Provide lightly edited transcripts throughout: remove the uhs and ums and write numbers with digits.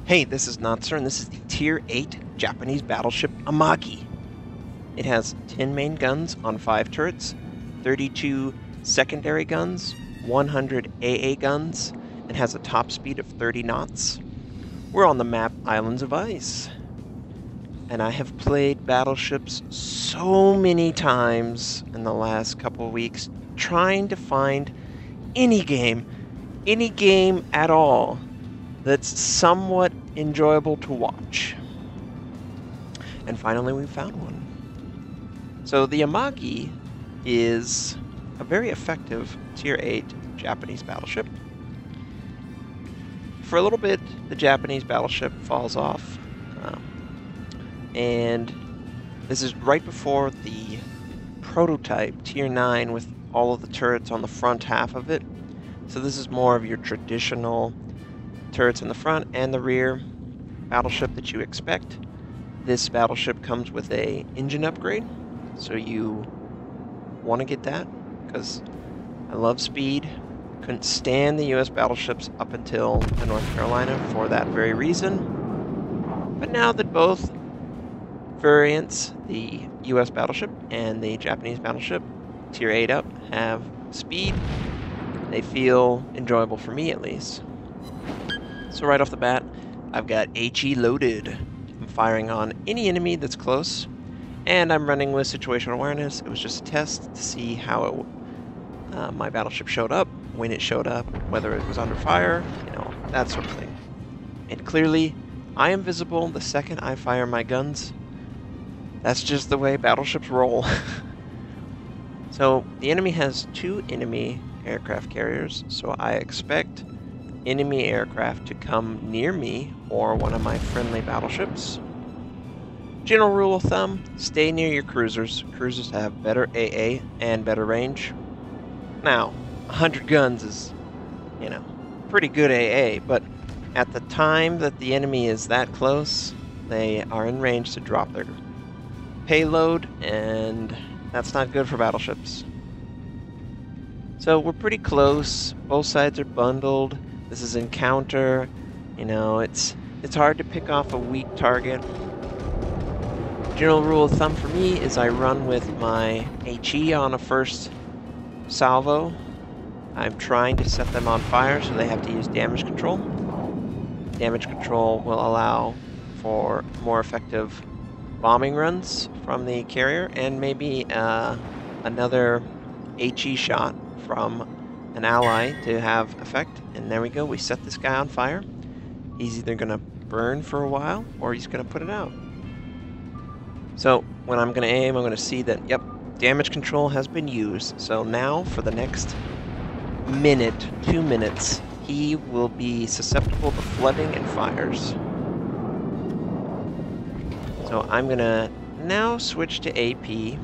Hey, this is Notser, and this is the Tier 8 Japanese battleship Amagi. It has 10 main guns on 5 turrets, 32 secondary guns, 100 AA guns, and has a top speed of 30 knots. We're on the map Islands of Ice. And I have played battleships so many times in the last couple of weeks, trying to find any game at all, that's somewhat enjoyable to watch. And finally we found one. So the Amagi is a very effective Tier 8 Japanese battleship. For a little bit, the Japanese battleship falls off. And this is right before the prototype Tier 9 with all of the turrets on the front half of it. So this is more of your traditional turrets in the front and the rear battleship that you expect. This battleship comes with a engine upgrade, so you want to get that because I love speed. Couldn't stand the US battleships up until the North Carolina for that very reason. But now that both variants, the US battleship and the Japanese battleship, Tier 8 up, have speed, they feel enjoyable for me at least. So right off the bat, I've got HE loaded. I'm firing on any enemy that's close, and I'm running with situational awareness. It was just a test to see how my battleship showed up, when it showed up, whether it was under fire, you know, that sort of thing. And clearly, I am visible the second I fire my guns. That's just the way battleships roll. So the enemy has 2 enemy aircraft carriers, so I expect enemy aircraft to come near me or one of my friendly battleships. General rule of thumb, stay near your cruisers. Cruisers have better AA and better range. Now, 100 guns is, you know, pretty good AA, but at the time that the enemy is that close, they are in range to drop their payload, and that's not good for battleships. So we're pretty close. Both sides are bundled. This is encounter. You know, it's hard to pick off a weak target. General rule of thumb for me is I run with my HE on a first salvo. I'm trying to set them on fire, so they have to use damage control. Damage control will allow for more effective bombing runs from the carrier, and maybe another HE shot from an ally to have effect. And there we go, we set this guy on fire. He's either going to burn for a while or he's going to put it out. So when I'm going to aim, I'm going to see that, yep, damage control has been used. So now for the next minute, 2 minutes, he will be susceptible to flooding and fires. So I'm going to now switch to AP,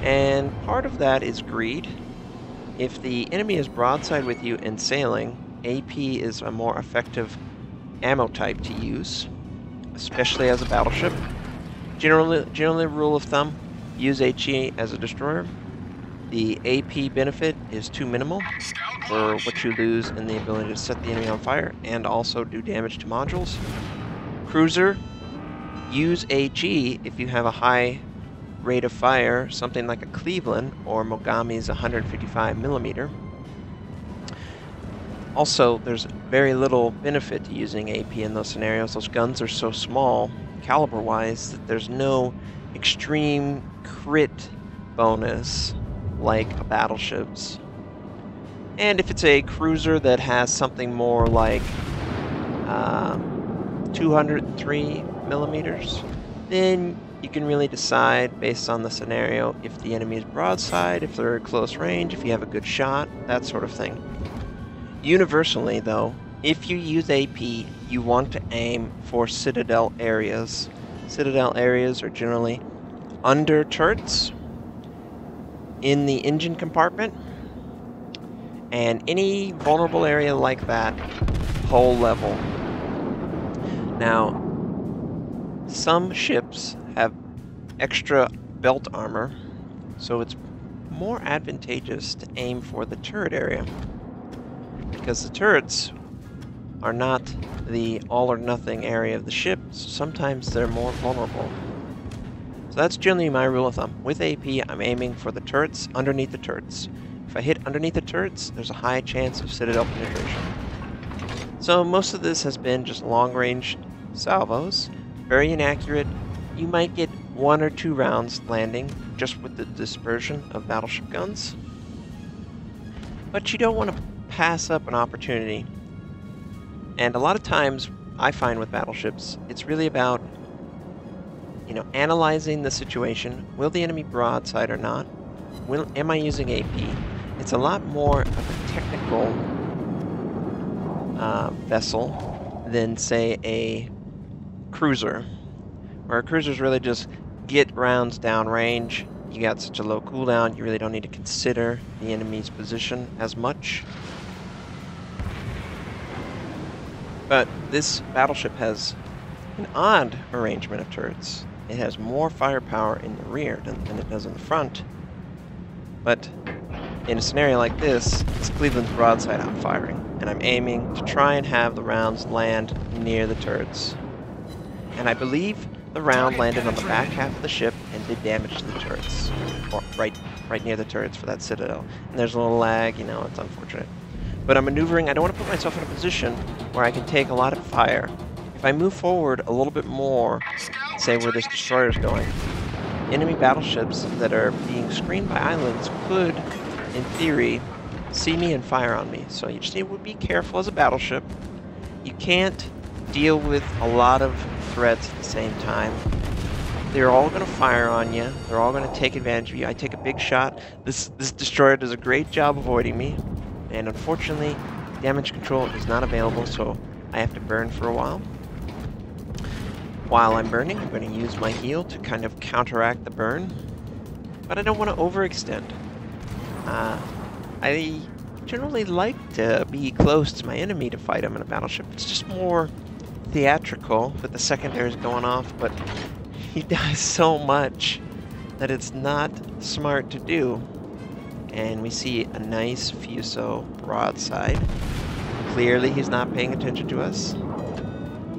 and part of that is greed. If the enemy is broadside with you and sailing, AP is a more effective ammo type to use, especially as a battleship. Generally rule of thumb, use HE as a destroyer. The AP benefit is too minimal for what you lose in the ability to set the enemy on fire and also do damage to modules. Cruiser, use HE if you have a high rate of fire, something like a Cleveland or Mogami's 155mm. Also, there's very little benefit to using AP in those scenarios. Those guns are so small, caliber-wise, that there's no extreme crit bonus like a battleship's. And if it's a cruiser that has something more like 203mm, then you can really decide based on the scenario if the enemy is broadside, if they're at close range, if you have a good shot, that sort of thing. Universally, though, if you use AP, you want to aim for citadel areas. Citadel areas are generally under turrets, in the engine compartment, and any vulnerable area like that, hull level. Now, some ships have extra belt armor, so it's more advantageous to aim for the turret area, because the turrets are not the all-or-nothing area of the ship, so sometimes they're more vulnerable. So that's generally my rule of thumb. With AP, I'm aiming for the turrets underneath the turrets. If I hit underneath the turrets, there's a high chance of Citadel penetration. So most of this has been just long-range salvos, very inaccurate. You might get 1 or 2 rounds landing just with the dispersion of battleship guns. But you don't want to pass up an opportunity. And a lot of times, I find with battleships, it's really about, analyzing the situation. Will the enemy broadside or not? Am I using AP? It's a lot more of a technical vessel than, say, a cruiser. Where a cruiser's really just get rounds downrange. You got such a low cooldown, you really don't need to consider the enemy's position as much. But this battleship has an odd arrangement of turrets. It has more firepower in the rear than it does in the front. But in a scenario like this, it's Cleveland's broadside I'm firing, and I'm aiming to try and have the rounds land near the turrets. And I believe the round landed on the back half of the ship and did damage to the turrets, or right near the turrets for that Citadel. And there's a little lag, it's unfortunate. But I'm maneuvering. I don't want to put myself in a position where I can take a lot of fire. If I move forward a little bit more, say where this destroyer's going, enemy battleships that are being screened by islands could, in theory, see me and fire on me. So you just need to be careful as a battleship. You can't deal with a lot of threats at the same time. They're all going to fire on you. They're all going to take advantage of you. I take a big shot. This destroyer does a great job avoiding me. And unfortunately, damage control is not available, so I have to burn for a while. While I'm burning, I'm going to use my heal to kind of counteract the burn. But I don't want to overextend. I generally like to be close to my enemy to fight him in a battleship. It's just more theatrical with the secondaries going off, but he dies so much that it's not smart to do. And we see a nice Fuso broadside. Clearly he's not paying attention to us.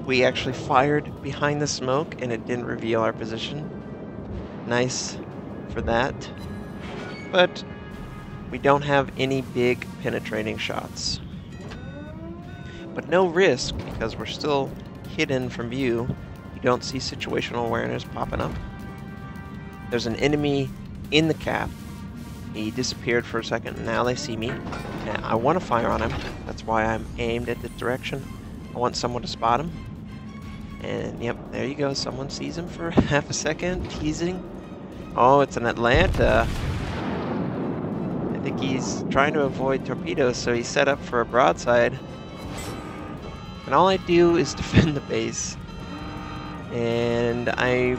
We actually fired behind the smoke and it didn't reveal our position. Nice for that. But we don't have any big penetrating shots. But no risk because we're still hidden from view. You don't see situational awareness popping up. There's an enemy in the cap. He disappeared for a second, and now they see me. And I want to fire on him. That's why I'm aimed at this direction. I want someone to spot him. And yep, there you go. Someone sees him for half a second, teasing. Oh, it's an Atlanta. I think he's trying to avoid torpedoes, so he's set up for a broadside. And all I do is defend the base. And I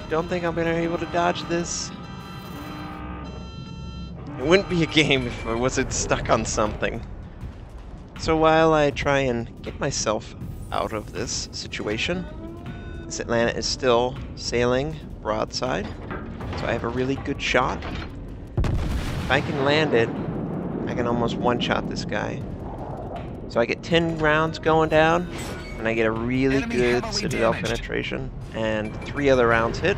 don't think I'm going to be able to dodge this. It wouldn't be a game if I wasn't stuck on something. So while I try and get myself out of this situation, this Atlanta is still sailing broadside, so I have a really good shot. If I can land it, I can almost one-shot this guy. So I get 10 rounds going down, and I get a really good Citadel penetration, and 3 other rounds hit.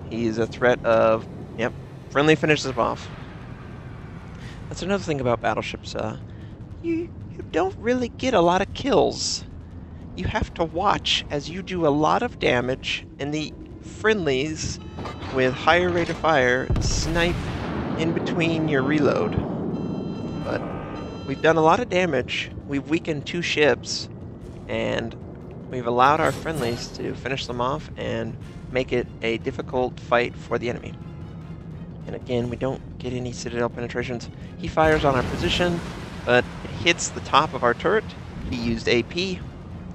He's a threat of, yep, friendly finishes him off. That's another thing about battleships. You don't really get a lot of kills. You have to watch as you do a lot of damage, and the friendlies with higher rate of fire snipe in between your reload. But we've done a lot of damage. We've weakened 2 ships, and we've allowed our friendlies to finish them off and make it a difficult fight for the enemy. And again, we don't get any Citadel penetrations. He fires on our position, but it hits the top of our turret. He used AP,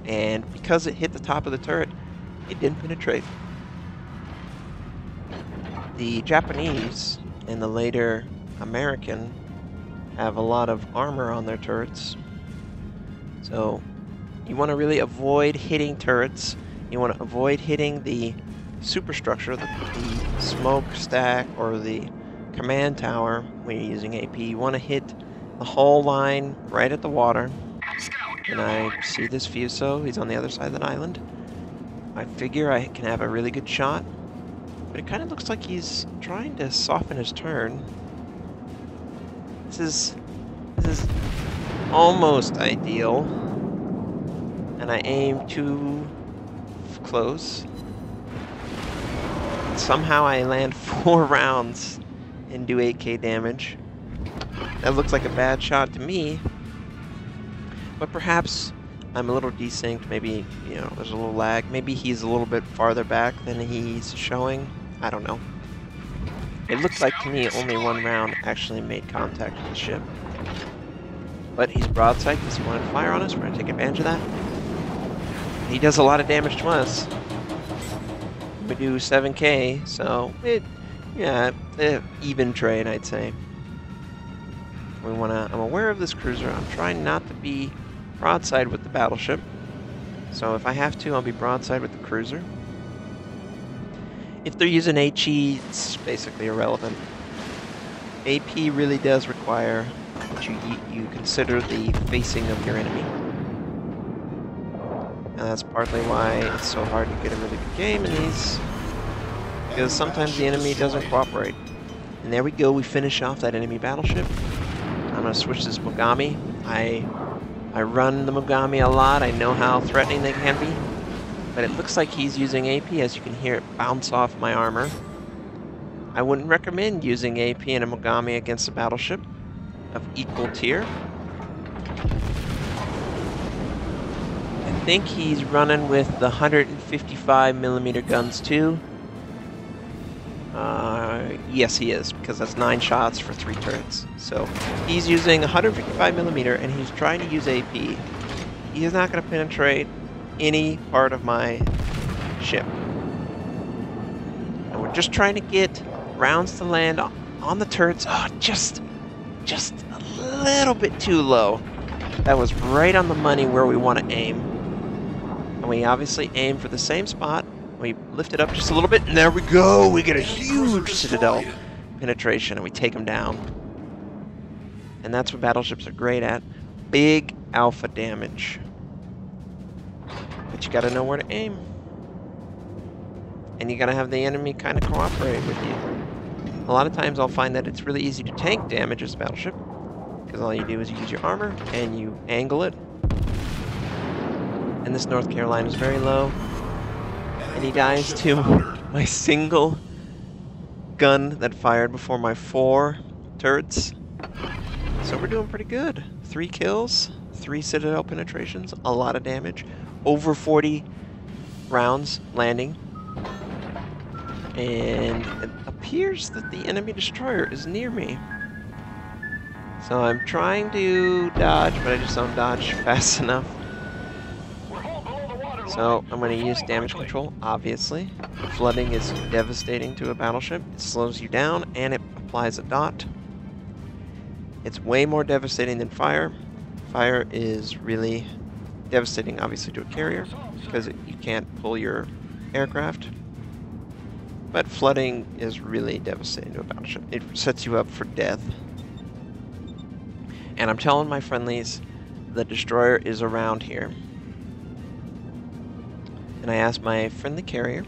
and because it hit the top of the turret, it didn't penetrate. The Japanese and the later American have a lot of armor on their turrets. So you want to really avoid hitting turrets. You want to avoid hitting the superstructure, the smokestack or the command tower when you're using AP. You want to hit the hull line right at the water. and I see this Fuso. He's on the other side of the island. I figure I can have a really good shot, but it kind of looks like he's trying to soften his turn. This is almost ideal, and I aim too close. Somehow I land 4 rounds and do 8k damage. That looks like a bad shot to me, but perhaps I'm a little desynced. Maybe, you know, there's a little lag. Maybe he's a little bit farther back than he's showing. I don't know. It looks like to me only 1 round actually made contact with the ship. But he's broadside because he wanted to fire on us. We're going to take advantage of that. He does a lot of damage to us. We do 7k, so even trade, I'd say. I'm aware of this cruiser. I'm trying not to be broadside with the battleship. So if I have to, I'll be broadside with the cruiser. If they're using HE, it's basically irrelevant. AP really does require that you consider the facing of your enemy. And that's partly why it's so hard to get a really good game in these, because sometimes the enemy doesn't cooperate. And there we go, we finish off that enemy battleship. I'm going to switch this Mogami. I run the Mogami a lot. I know how threatening they can be. But it looks like he's using AP, as you can hear it bounce off my armor. I wouldn't recommend using AP in a Mogami against a battleship of equal tier. I think he's running with the 155mm guns too. Yes, he is, because that's 9 shots for 3 turrets. So he's using 155mm, and he's trying to use AP. He is not going to penetrate any part of my ship. And we're just trying to get rounds to land on the turrets. Oh, just a little bit too low. That was right on the money where we want to aim. And we obviously aim for the same spot. We lift it up just a little bit, and there we go! We get a huge Citadel penetration, and we take them down. And that's what battleships are great at. Big alpha damage. But you gotta know where to aim. And you gotta have the enemy kind of cooperate with you. A lot of times I'll find that it's really easy to tank damage as a battleship, because all you do is you use your armor, and you angle it. And this North Carolina is very low. And he dies to my single gun that fired before my 4 turrets. So we're doing pretty good. 3 kills, 3 Citadel penetrations, a lot of damage, over 40 rounds landing. And it appears that the enemy destroyer is near me. So I'm trying to dodge, but I just don't dodge fast enough. So I'm going to use damage control, obviously. Flooding is devastating to a battleship. It slows you down, and it applies a dot. It's way more devastating than fire. Fire is really devastating, obviously, to a carrier, because you can't pull your aircraft. But flooding is really devastating to a battleship. It sets you up for death. And I'm telling my friendlies, the destroyer is around here. And I asked my friendly carrier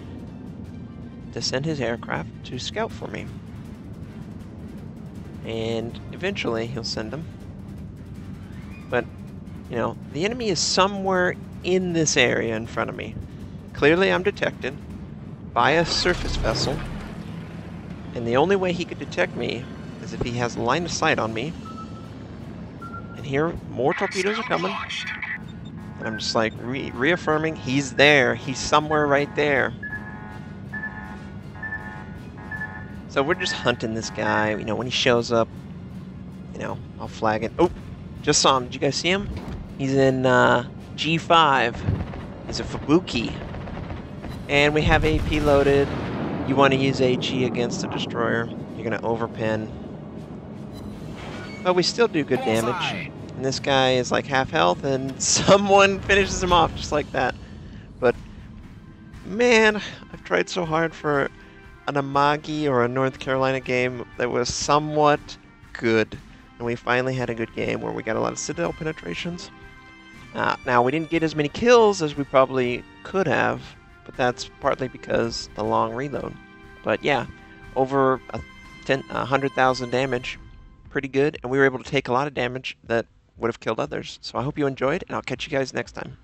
to send his aircraft to scout for me. And eventually he'll send them. But, you know, the enemy is somewhere in this area in front of me. Clearly I'm detected by a surface vessel. And the only way he could detect me is if he has line of sight on me. And here, more torpedoes are coming. And I'm just like reaffirming he's there. He's somewhere right there. So we're just hunting this guy. You know, when he shows up, you know, I'll flag it. Oh, just saw him. Did you guys see him? He's in G5. He's a Fubuki. And we have AP loaded. You want to use HE against a destroyer. You're going to overpin. But we still do good damage. And this guy is like half health, and someone finishes him off just like that. But, man, I've tried so hard for an Amagi or a North Carolina game that was somewhat good. And we finally had a good game where we got a lot of Citadel penetrations. Now, we didn't get as many kills as we probably could have, but that's partly because the long reload. But yeah, over 100,000 damage, pretty good, and we were able to take a lot of damage that would have killed others. So I hope you enjoyed, and I'll catch you guys next time.